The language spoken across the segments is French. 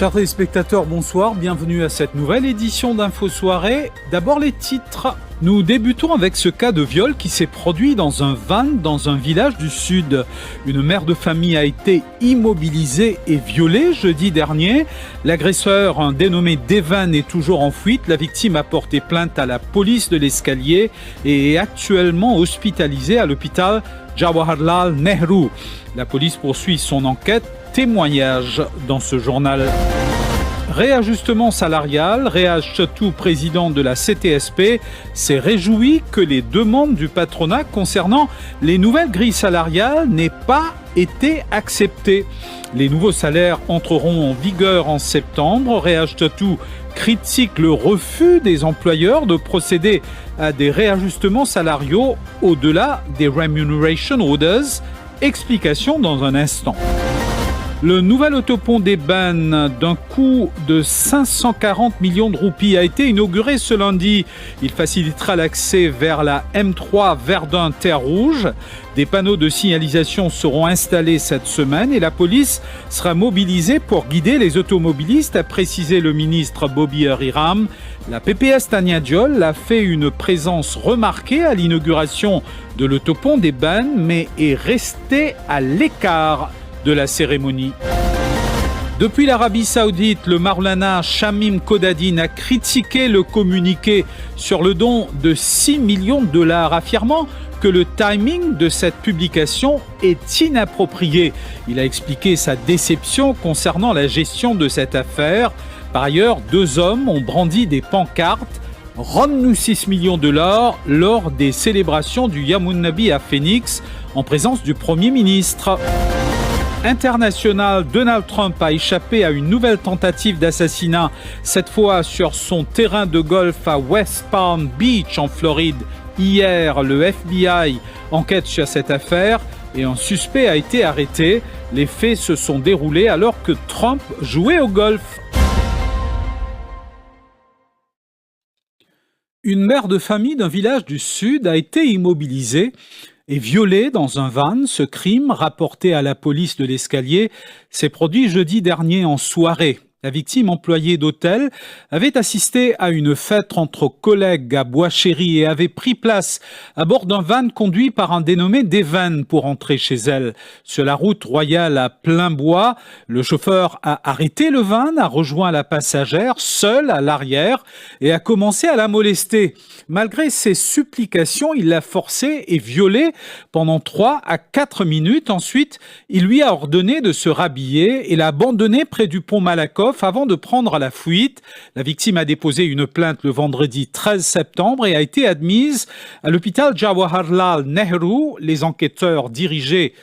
Chers téléspectateurs, bonsoir, bienvenue à cette nouvelle édition d'Info Soirée. D'abord les titres. Nous débutons avec ce cas de viol qui s'est produit dans un van dans un village du Sud. Une mère de famille a été immobilisée et violée jeudi dernier. L'agresseur, un dénommé Devan, est toujours en fuite. La victime a porté plainte à la police de l'Escalier et est actuellement hospitalisée à l'hôpital Jawaharlal Nehru. La police poursuit son enquête. Témoignage dans ce journal. Réajustement salarial, Réaj Chatou, président de la CTSP, s'est réjoui que les demandes du patronat concernant les nouvelles grilles salariales n'aient pas été acceptées. Les nouveaux salaires entreront en vigueur en septembre. Réaj Chatou critique le refus des employeurs de procéder à des réajustements salariaux au-delà des Remuneration Orders. Explication dans un instant. Le nouvel autopont d'Eban, d'un coût de 540 millions de roupies, a été inauguré ce lundi. Il facilitera l'accès vers la M3 Verdun-Terre Rouge. Des panneaux de signalisation seront installés cette semaine et la police sera mobilisée pour guider les automobilistes, a précisé le ministre Bobby Hiram. La PPS Tania Diol a fait une présence remarquée à l'inauguration de l'autopont d'Eban, mais est restée à l'écart de la cérémonie. Depuis l'Arabie Saoudite, le Maulana Shamim Kodadine a critiqué le communiqué sur le don de 6 millions de dollars, affirmant que le timing de cette publication est inapproprié. Il a expliqué sa déception concernant la gestion de cette affaire. Par ailleurs, 2 hommes ont brandi des pancartes « Rends-nous 6 millions de dollars » lors des célébrations du Yamoun Nabi à Phoenix, en présence du Premier ministre. International, Donald Trump a échappé à une nouvelle tentative d'assassinat, cette fois sur son terrain de golf à West Palm Beach en Floride. Hier, le FBI enquête sur cette affaire et un suspect a été arrêté. Les faits se sont déroulés alors que Trump jouait au golf. Une mère de famille d'un village du Sud a été immobilisée et violée dans un van. Ce crime, rapporté à la police de l'Escalier, s'est produit jeudi dernier en soirée. La victime, employée d'hôtel, avait assisté à une fête entre collègues à Bois-Chéry et avait pris place à bord d'un van conduit par un dénommé Devan pour entrer chez elle. Sur la route royale à plein bois, le chauffeur a arrêté le van, a rejoint la passagère, seule à l'arrière, et a commencé à la molester. Malgré ses supplications, il l'a forcée et violée pendant 3 à 4 minutes. Ensuite, il lui a ordonné de se rhabiller et l'a abandonnée près du pont Malakoff avant de prendre la fuite. La victime a déposé une plainte le vendredi 13 septembre et a été admise à l'hôpital Jawaharlal Nehru. Les enquêteurs dirigés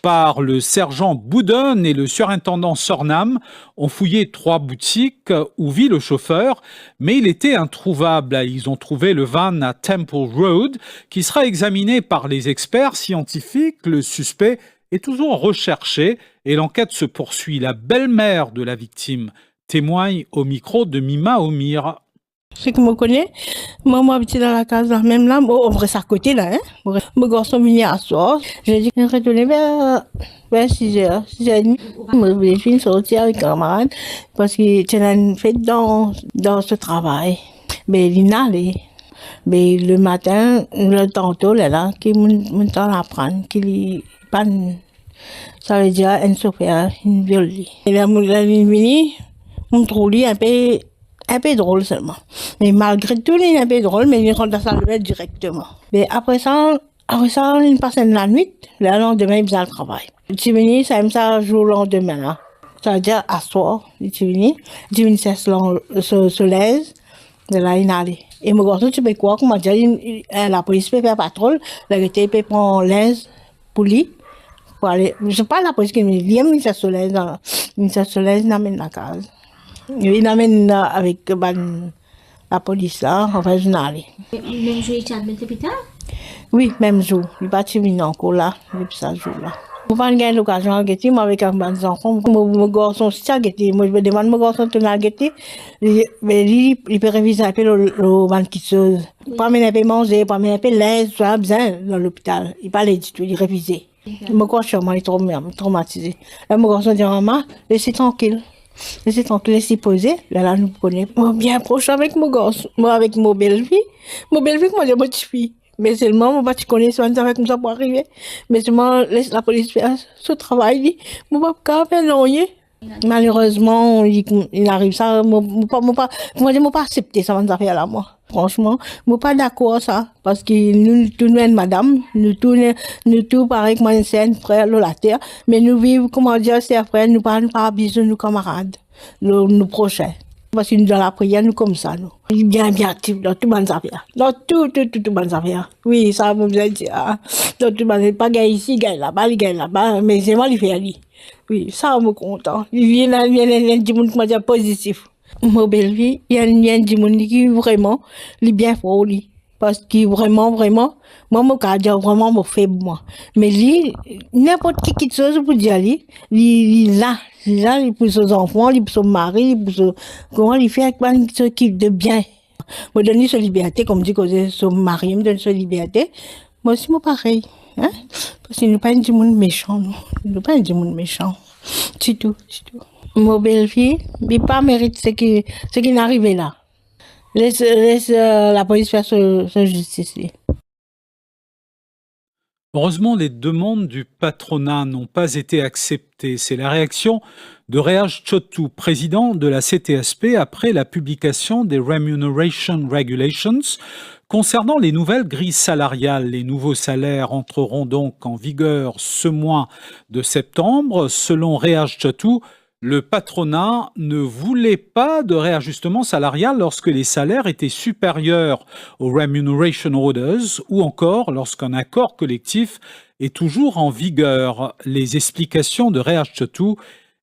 par le sergent Boudon et le surintendant Sornam ont fouillé 3 boutiques où vit le chauffeur, mais il était introuvable. Ils ont trouvé le van à Temple Road qui sera examiné par les experts scientifiques. Le suspect est toujours recherché et l'enquête se poursuit. La belle-mère de la victime témoigne au micro de Mima Omir. Ceux qui me connaissent, moi, j'habite dans la case là, même là, on reste à côté là, hein. Mon garçon venu à soir. J'ai dit, retourner vers 6h, 6h30. Je suis sortie avec un camarade parce qu'il y a une fête dans ce travail. Mais il n'a allé. Mais le matin, le tantôt là, qui me tend à prendre, qu'il pas, ça veut dire, un chauffeur, une violée. Et là, la nuit, on trouve un peu drôle seulement. Mais malgré tout, il est un peu drôle, mais il rentre dans sa levée directement. Mais après ça, il passe la nuit, le lendemain, il faisait le travail. Tu viens, ça aime ça jour le lendemain, là. Ça veut dire, à soir, tu viens, c'est se lève, de là, il allait. Et mon garçon, tu peux quoi, comment dire, la police peut faire patrouille, la rété peut prendre l'aise pour lui, pour aller, je sais pas la police qui me dit, il se lève, il amène la case. Il amène avec la police là, on va aller. Même jour, il admis à l'hôpital? Oui, même jour. Il n'est pas venu encore là, depuis ce jour-là. Je n'ai pas eu l'occasion de guetter, moi avec un bon enfant. Mon garçon, si ça guetter, moi je me demande mon garçon de la guetter, mais il peut réviser un peu le ban quitteuse. Pas mener un peu manger, pas mener un peu l'aise, ça a besoin dans l'hôpital. Il parlait du tout, il révisait. Mon garçon, il est traumatisé. Là, mon garçon dit, maman, laissez tranquille. Je suis tranquille, s'y poser. Là, nous prenons bien proche avec mon gosse. Moi, avec mon belle-fille. Mon belle-fille, moi, j'ai mon petit fille. Mais seulement, moi, je connais ça comme ça pour arriver. Mais seulement, laisse la police faire ce travail. Moi, pas faire non, malheureusement, il arrive ça. Moi, pas accepter ça, cette affaire-là, moi. Franchement, moi, pas d'accord à ça. Parce que nous, tous, nous, madame, nous, tous, pareil, que moi, c'est un frère, la terre. Mais nous vivons, comment dire, c'est frère, nous pas bisous, nous camarades, nous prochains. Parce que nous, dans la prière, nous comme ça, nous. Bien actifs dans toutes les affaires. Dans toutes les affaires. Oui, ça, vous me dire, dans toutes les affaires. Pas gagner ici, gagner là-bas, mais c'est moi qui fais lui. Oui, ça, je suis content. Il y a des gens qui sont positifs. Mon belle-vie, il y a des gens qui vraiment, les bien fort, parce que vraiment, moi, je dis vraiment, je fais moi. Mais lui, n'importe qui chose pour dire, il là, pour ses enfants, pour son mari, comment il fait avec ce qui de bien. Me donner sa liberté, comme dit que son mari me donne sa liberté. Moi aussi, moi pareil. Hein? Parce que nous pas un monde méchant, nous. Nous pas un monde méchant. C'est tout. Mon belle-fille, il pas mérite ce qui n'arrive là. Laisse la police faire sa justice. Heureusement, les demandes du patronat n'ont pas été acceptées. C'est la réaction de Reaj Chotu, président de la CTSP, après la publication des Remuneration Regulations concernant les nouvelles grilles salariales. Les nouveaux salaires entreront donc en vigueur ce mois de septembre. Selon Reaj Chotu, le patronat ne voulait pas de réajustement salarial lorsque les salaires étaient supérieurs aux Remuneration Orders ou encore lorsqu'un accord collectif est toujours en vigueur. Les explications de Reaj Chotu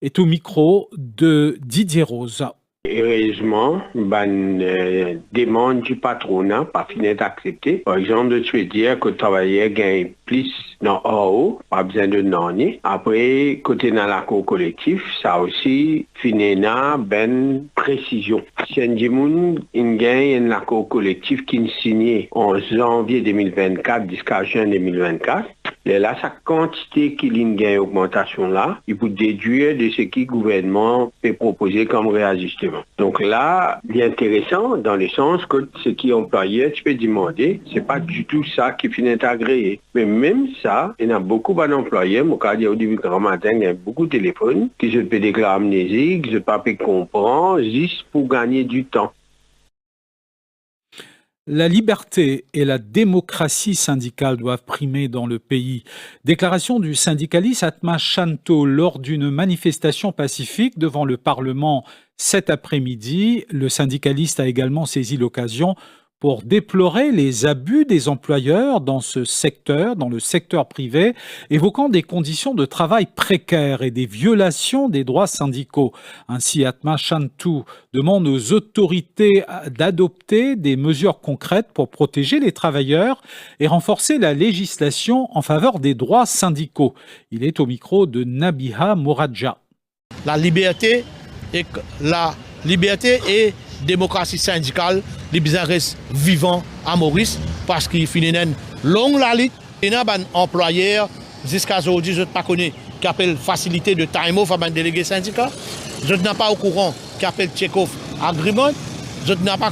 est au micro de Didier Rose. Heureusement, demande du patronat pas fini d'accepter. Par exemple, de se dire que le travailleur gagne plus dans haut, pas besoin de nani. Après, côté dans l'accord collectif, ça aussi fini dans ben précision. Si un gagne un accord collectif qui est signé en janvier 2024 jusqu'à juin 2024, et là, sa quantité qu'il gagne augmentation là, il peut déduire de ce que le gouvernement peut proposer comme réajustement. Donc là, il est intéressant dans le sens que ce qui est employé, tu peux demander, c'est pas du tout ça qui finit agréé. Mais même ça, il y a beaucoup d'employés, mon cas au début grand matin, il y a beaucoup de téléphones qui se peut déclarer amnésique, qui ne pas comprendre, juste pour gagner du temps. La liberté et la démocratie syndicale doivent primer dans le pays. Déclaration du syndicaliste Atma Shanto lors d'une manifestation pacifique devant le Parlement cet après-midi. Le syndicaliste a également saisi l'occasion pour déplorer les abus des employeurs dans ce secteur, dans le secteur privé, évoquant des conditions de travail précaires et des violations des droits syndicaux. Ainsi, Atma Shantu demande aux autorités d'adopter des mesures concrètes pour protéger les travailleurs et renforcer la législation en faveur des droits syndicaux. Il est au micro de Nabiha Mouradja. La liberté et démocratie syndicale, les besoins restent vivants à Maurice parce qu'il finit une longue la lutte. Il y a des employeurs, jusqu'à aujourd'hui, je ne sais pas qui appelle facilité de time off à un délégué syndical. Je ne suis pas au courant qui appelle check-off agreement. Je ne sais pas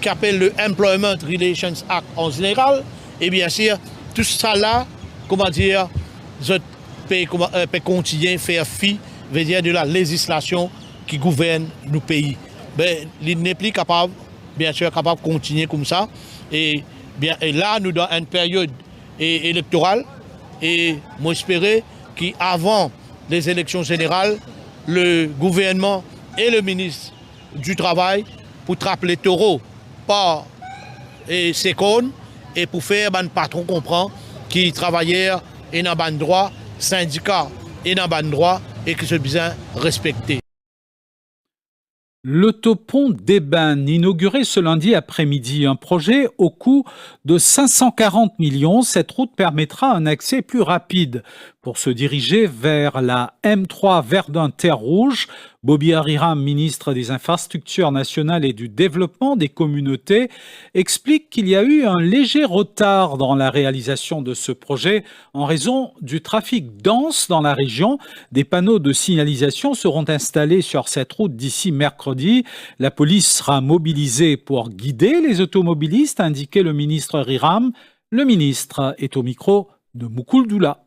qui appelle le Employment Relations Act en général. Et bien sûr, tout ça là, comment dire, je peux continuer à faire fi, veut dire de la législation qui gouverne nos pays. Ben, il n'est plus capable, bien sûr, capable de continuer comme ça. Et là, nous dans une période électorale. Et moi, j'espérais qu'avant les élections générales, le gouvernement et le ministre du Travail pour trapper les taureaux par ses cônes et pour faire que le patron comprend qu'ils travailleurs et dans le droit, syndicats et dans le droit et que c'est bien respecté. L'autopont d'Ébène, inauguré ce lundi après-midi, un projet au coût de 540 millions. Cette route permettra un accès plus rapide pour se diriger vers la M3 Verdun-Terre-Rouge Bobby Hariram, ministre des Infrastructures nationales et du Développement des communautés, explique qu'il y a eu un léger retard dans la réalisation de ce projet en raison du trafic dense dans la région. Des panneaux de signalisation seront installés sur cette route d'ici mercredi. La police sera mobilisée pour guider les automobilistes, a indiqué le ministre Hariram. Le ministre est au micro de Moukoul Doula.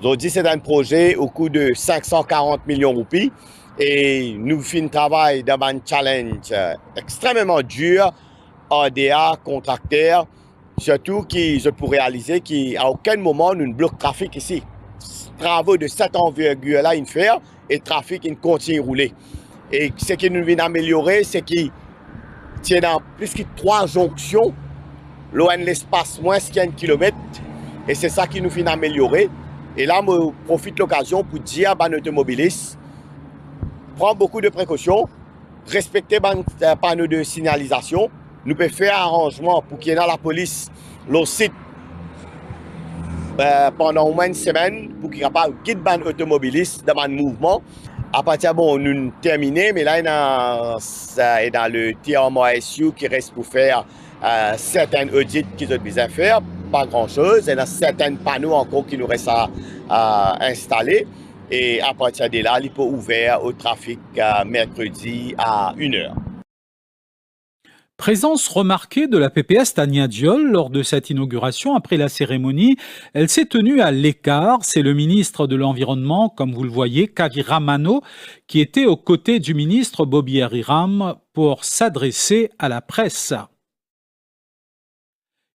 Aujourd'hui, c'est un projet au coût de 540 millions de roupies et nous faisons travail dans un challenge extrêmement dur, ADA, contracteurs, surtout qui je peux réaliser qu'à aucun moment nous ne bloquons le trafic ici. Travaux de cette envergure-là, il fait et le trafic il continue à rouler. Et ce que nous venons améliorer, c'est qu'il y a dans plus que 3 jonctions, loin de l'espace moins de 15 km, et c'est ça qui nous fait améliorer. Et là, je profite de l'occasion pour dire à nos automobilistes, prends beaucoup de précautions, respectez les panneaux de signalisation. Nous pouvons faire un arrangement pour qu'il y ait dans la police le site pendant au moins une semaine pour qu'il n'y ait pas de guide automobiliste dans le mouvement. À partir de nous terminer, mais là, il y a dans le TMSU qui reste pour faire certains audits qu'ils ont besoin de faire. Pas grand-chose. Il y a certains panneaux encore qui nous restent à installer. Et à partir de là, il peut ouvrir au trafic mercredi à 1h. Présence remarquée de la PPS Tania Diol lors de cette inauguration. Après la cérémonie, elle s'est tenue à l'écart. C'est le ministre de l'Environnement, comme vous le voyez, Kavira Mano, qui était aux côtés du ministre Bobby Hariram pour s'adresser à la presse.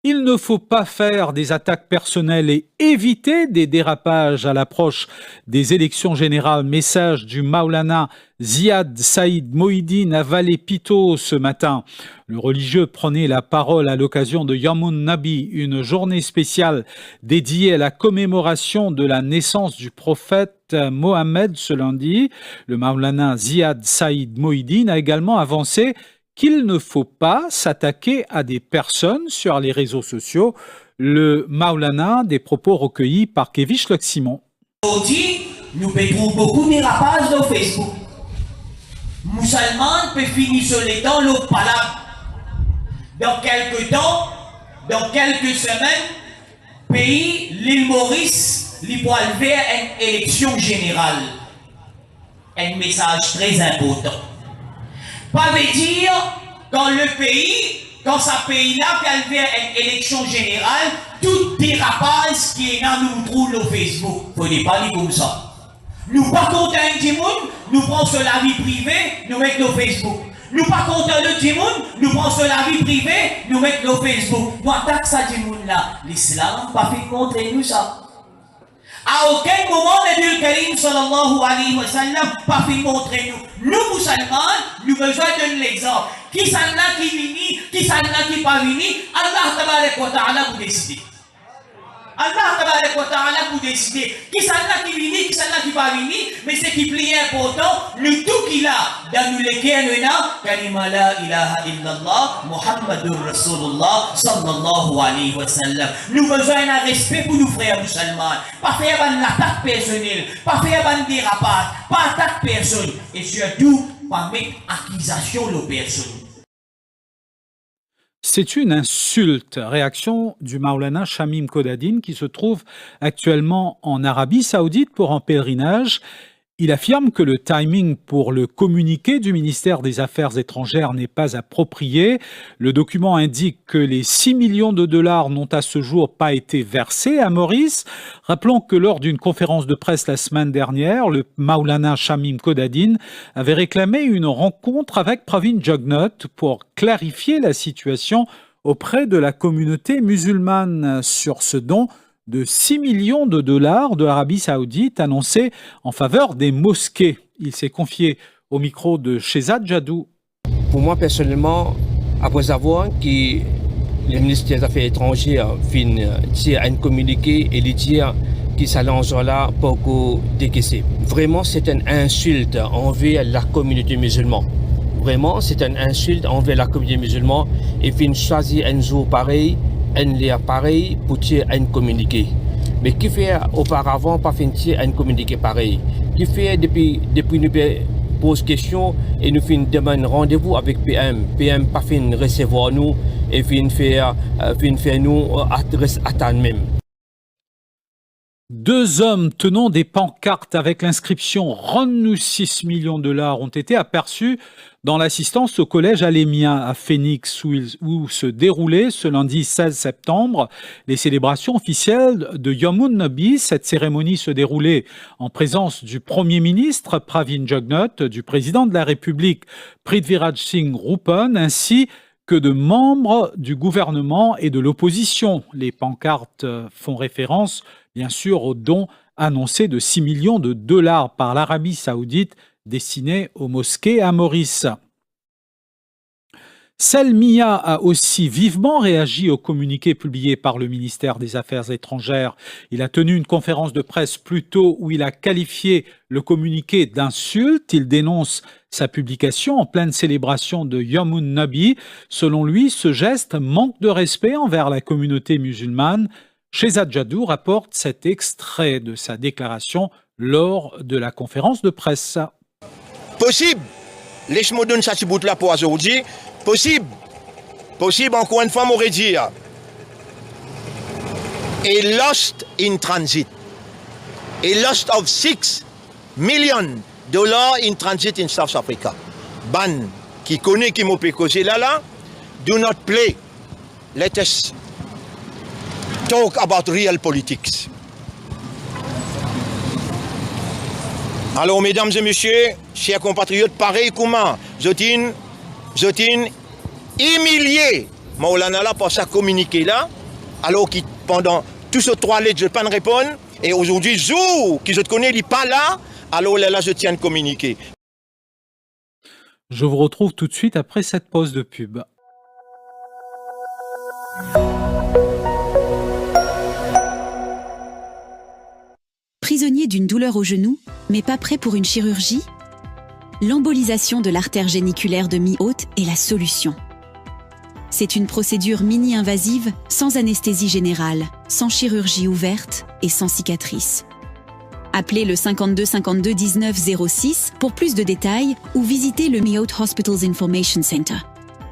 Il ne faut pas faire des attaques personnelles et éviter des dérapages à l'approche des élections générales. Message du Maulana Ziad Saïd Moïdine à Valais-Pito ce matin. Le religieux prenait la parole à l'occasion de Yamoun Nabi, une journée spéciale dédiée à la commémoration de la naissance du prophète Mohammed ce lundi. Le Maulana Ziad Saïd Moïdine a également avancé qu'il ne faut pas s'attaquer à des personnes sur les réseaux sociaux. Le Maulana, des propos recueillis par Kevish Simon. Aujourd'hui, nous perdons beaucoup de dérapages sur Facebook. Musulmans peuvent finir sur les dents l'eau palabre. Dans quelques temps, dans quelques semaines, pays, l'île Maurice, il va lever une élection générale. Un message très important. Pas veut dire dans le pays, dans ce pays-là, qu'il y a une élection générale, tout dérapage qui est là, nous trouve sur Facebook. Il ne faut pas dire comme ça. Nous pas contre un Timoun, nous prenons sur la vie privée, nous mettons sur Facebook. Nous pas contre le Timoun, nous prenons sur la vie privée, nous mettons sur Facebook. Nous attaquons ça Timoun-là. L'islam n'a pas fait montrer nous ça. À aucun moment, le Karim sallallahu alayhi wa sallam pas fait montrer nous. Nous, musulmans, nous besoin de l'exemple. Qui s'en a qui vini, qui s'en a qui pas vini, Allah tabaraka wa ta'ala vous décider. Allah tabaraka wa ta'ala vous décider. Qui s'en a qui vini, qui s'en a qui pas vini, mais c'est qui plus important, le tout qu'il a dans nous lesquels nous avons, kalima la ilaha illallah, Muhammadur Rasulullah sallallahu alayhi wa sallam. Nous besoin d'un respect pour nos frères musulmans. Pas faire une attaque personnelle, pas faire un dérapage, pas attaque personne, et surtout pas mettre accusation aux personnes. C'est une insulte. Réaction du Maulana Shamim Kodadine qui se trouve actuellement en Arabie Saoudite pour un pèlerinage. Il affirme que le timing pour le communiqué du ministère des Affaires étrangères n'est pas approprié. Le document indique que les 6 millions de dollars n'ont à ce jour pas été versés à Maurice. Rappelons que lors d'une conférence de presse la semaine dernière, le Maulana Shamim Kodadine avait réclamé une rencontre avec Pravin Jugnauth pour clarifier la situation auprès de la communauté musulmane sur ce don de 6 millions de dollars de l'Arabie Saoudite annoncé en faveur des mosquées. Il s'est confié au micro de Shehzad Jadou. Pour moi, personnellement, après avoir que le ministère des Affaires étrangères tire un communiqué et lui dire que ça là pour décaisser. Vraiment, c'est une insulte envers la communauté musulmane. Vraiment, c'est une insulte envers la communauté musulmane et fin choisir un jour pareil, un lien pareil pour tirer un communiqué. Mais qui fait auparavant pas fin tirer un communiqué pareil? Qui fait depuis nous pose question et nous fin demande rendez-vous avec PM. PM pas fin recevoir nous et fin faire nous attendre même. Deux hommes tenant des pancartes avec l'inscription « Rends-nous 6 millions de dollars » ont été aperçus dans l'assistance au collège Alémia à Phoenix où se déroulaient ce lundi 16 septembre les célébrations officielles de Yom Nabi. Cette cérémonie se déroulait en présence du Premier ministre Pravin Jugnauth, du président de la République Prithviraj Singh Rupan ainsi que de membres du gouvernement et de l'opposition. Les pancartes font référence bien sûr au don annoncé de 6 millions de dollars par l'Arabie saoudite destiné aux mosquées à Maurice. Selmiya a aussi vivement réagi au communiqué publié par le ministère des Affaires étrangères. Il a tenu une conférence de presse plus tôt où il a qualifié le communiqué d'insulte. Il dénonce sa publication en pleine célébration de Yom Nabi. Selon lui, ce geste manque de respect envers la communauté musulmane. Shehzad Jadou rapporte cet extrait de sa déclaration lors de la conférence de presse. Possible, laisse-moi donner ça bout là pour aujourd'hui. Possible, encore une fois, m'aurait dit. A lost in transit. A lost of $6 million in transit in South Africa. Ban, qui connaît qui m'a causé là, do not play. Let us talk about real politics. Alors, mesdames et messieurs, chers compatriotes, pareil comment, Zotin humilié Maulana là pour ça communiquer là, alors qu'il pendant tous ces 3 lettres je ne pas répondre, et aujourd'hui, Zou, qui je te connais, il n'est pas là, alors là, je tiens à communiquer. Je vous retrouve tout de suite après cette pause de pub. Prisonnier d'une douleur au genou, mais pas prêt pour une chirurgie? L'embolisation de l'artère géniculaire de mi-haute est la solution. C'est une procédure mini-invasive, sans anesthésie générale, sans chirurgie ouverte et sans cicatrice. Appelez le 52 52 19 06 pour plus de détails ou visitez le Mi-Haute Hospitals Information Center.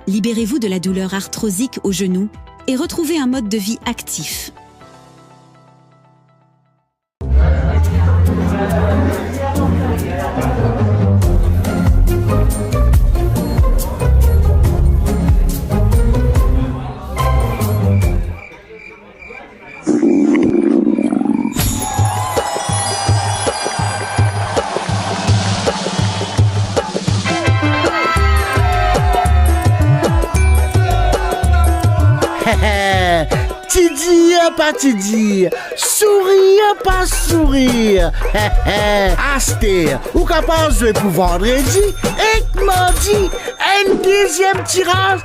Libérez-vous de la douleur arthrosique au genou et retrouvez un mode de vie actif. Tidir pas tidir, sourire pas sourire. Aster, ou capable de pour vendredi et mardi, un deuxième tirage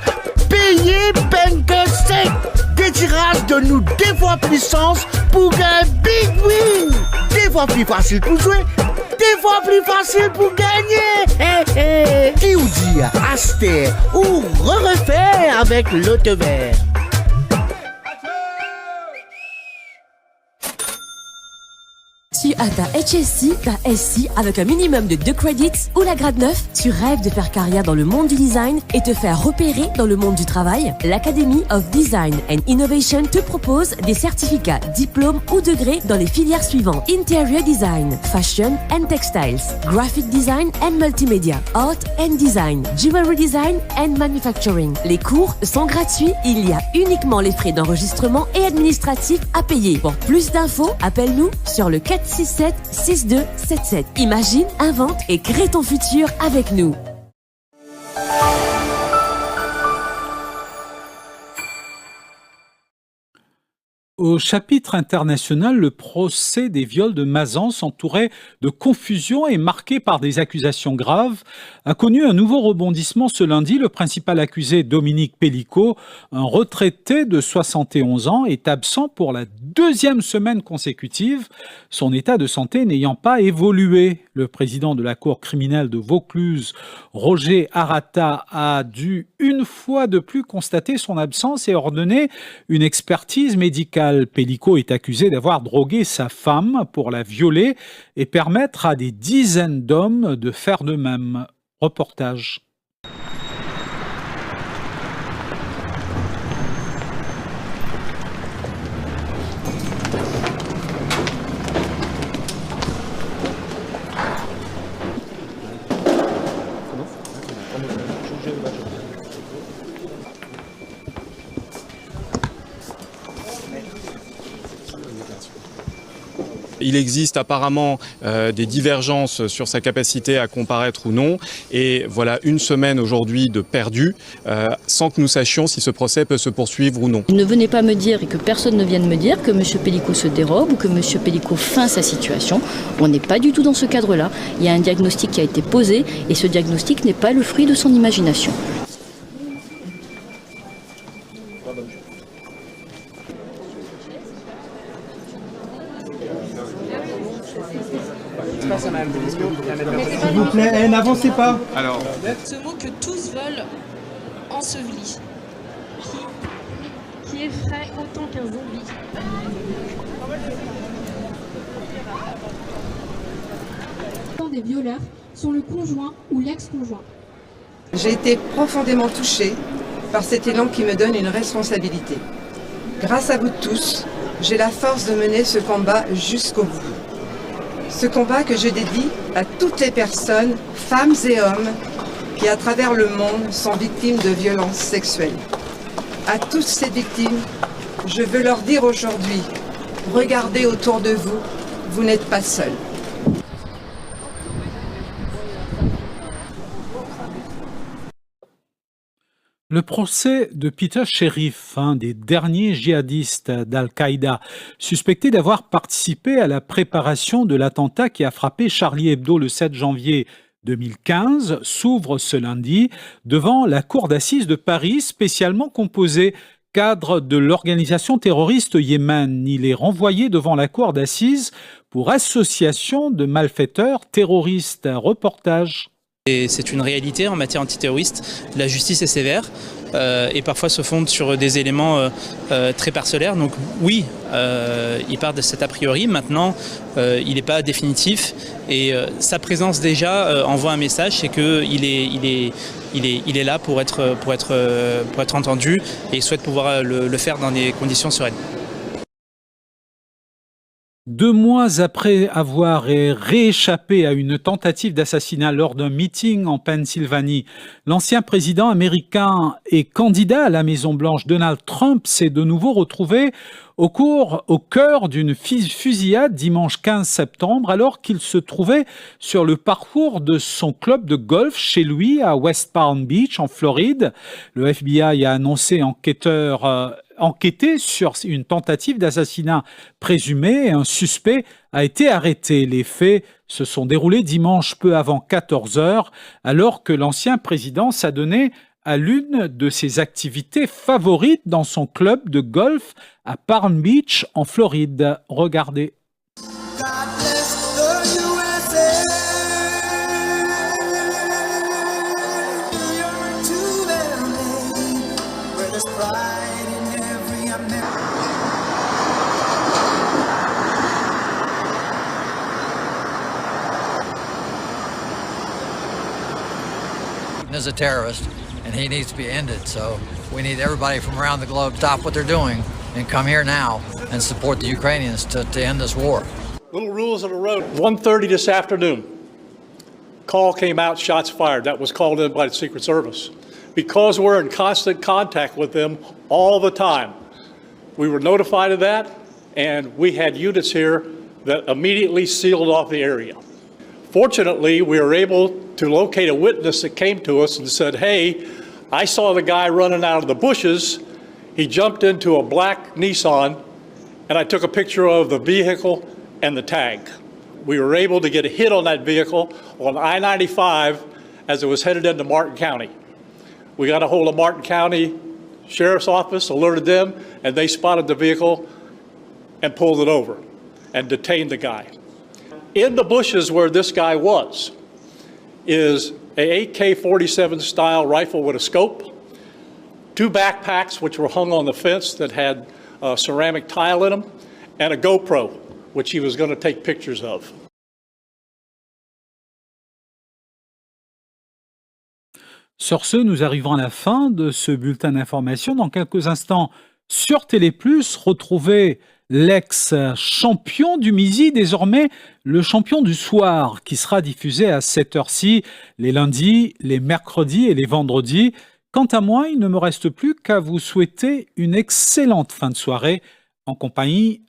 payé peine sec. Des tirages de nous 2 fois plus sens pour un big win. 2 fois plus facile pour jouer, 2 fois plus facile pour gagner. Qui vous dit Aster ou refaire avec l'autre vert. Tu as ta HSC, ta SC avec un minimum de 2 credits ou la grade 9. Tu rêves de faire carrière dans le monde du design et te faire repérer dans le monde du travail. L'Academy of Design and Innovation te propose des certificats, diplômes ou degrés dans les filières suivantes: Interior Design, Fashion and Textiles, Graphic Design and Multimedia, Art and Design, Jewelry Design and Manufacturing. Les cours sont gratuits. Il y a uniquement les frais d'enregistrement et administratifs à payer. Pour plus d'infos, appelle-nous sur le 467-6277. Imagine, invente et crée ton futur avec nous. Au chapitre international, le procès des viols de Mazan, entouré de confusion et marqué par des accusations graves, a connu un nouveau rebondissement ce lundi. Le principal accusé, Dominique Pellicot, un retraité de 71 ans, est absent pour la 2e semaine consécutive, son état de santé n'ayant pas évolué. Le président de la Cour criminelle de Vaucluse, Roger Arata, a dû une fois de plus constater son absence et ordonner une expertise médicale. Vital Pellico est accusé d'avoir drogué sa femme pour la violer et permettre à des dizaines d'hommes de faire de même. Reportage. Il existe apparemment des divergences sur sa capacité à comparaître ou non. Et voilà une semaine aujourd'hui de perdu sans que nous sachions si ce procès peut se poursuivre ou non. Ne venez pas me dire et que personne ne vienne me dire que M. Pellico se dérobe ou que M. Pellico feint sa situation. On n'est pas du tout dans ce cadre-là. Il y a un diagnostic qui a été posé et ce diagnostic n'est pas le fruit de son imagination. S'il vous plaît, n'avancez pas. Alors, ce mot que tous veulent enseveli, qui effraie autant qu'un zombie. Des violeurs sont le conjoint ou l'ex-conjoint. J'ai été profondément touchée par cet élan qui me donne une responsabilité. Grâce à vous tous, j'ai la force de mener ce combat jusqu'au bout. Ce combat que je dédie à toutes les personnes, femmes et hommes, qui à travers le monde sont victimes de violences sexuelles. À toutes ces victimes, je veux leur dire aujourd'hui, regardez autour de vous, vous n'êtes pas seuls. Le procès de Peter Sherif, un des derniers djihadistes d'Al-Qaïda, suspecté d'avoir participé à la préparation de l'attentat qui a frappé Charlie Hebdo le 7 janvier 2015, s'ouvre ce lundi devant la cour d'assises de Paris, spécialement composée cadre de l'organisation terroriste Yémen. Il est renvoyé devant la cour d'assises pour association de malfaiteurs terroristes. Reportage. Et c'est une réalité en matière antiterroriste. La justice est sévère et parfois se fonde sur des éléments très parcellaires. Donc oui, il part de cet a priori. Maintenant, il n'est pas définitif et sa présence déjà envoie un message, c'est qu'il est là pour être entendu et il souhaite pouvoir le faire dans des conditions sereines. 2 mois après avoir rééchappé à une tentative d'assassinat lors d'un meeting en Pennsylvanie, l'ancien président américain et candidat à la Maison-Blanche Donald Trump s'est de nouveau retrouvé au cœur d'une fusillade dimanche 15 septembre alors qu'il se trouvait sur le parcours de son club de golf chez lui à West Palm Beach en Floride. Le FBI a annoncé enquêter sur une tentative d'assassinat présumée et un suspect a été arrêté. Les faits se sont déroulés dimanche peu avant 14h alors que l'ancien président s'adonnait à l'une de ses activités favorites dans son club de golf à Palm Beach en Floride. Regardez. Is a terrorist and he needs to be ended, so we need everybody from around the globe to stop what they're doing and come here now and support the Ukrainians to end this war. Little rules of the road. 1:30 this afternoon, call came out, shots fired. That was called in by the Secret Service. Because we're in constant contact with them all the time, we were notified of that and we had units here that immediately sealed off the area. Fortunately, we were able to locate a witness that came to us and said, hey, I saw the guy running out of the bushes. He jumped into a black Nissan, and I took a picture of the vehicle and the tag. We were able to get a hit on that vehicle on I-95 as it was headed into Martin County. We got a hold of Martin County Sheriff's Office, alerted them, and they spotted the vehicle and pulled it over and detained the guy. In the bushes where this guy was is a AK-47 style rifle with a scope, 2 backpacks which were hung on the fence that had ceramic tile in them, and a GoPro, which he was going to take pictures of. Sur ce, nous arrivons à la fin de ce bulletin d'information. Dans quelques instants, sur Télé+, retrouvez l'ex-champion du Midi, désormais le champion du soir, qui sera diffusé à cette heure-ci les lundis, les mercredis et les vendredis. Quant à moi, il ne me reste plus qu'à vous souhaiter une excellente fin de soirée en compagnie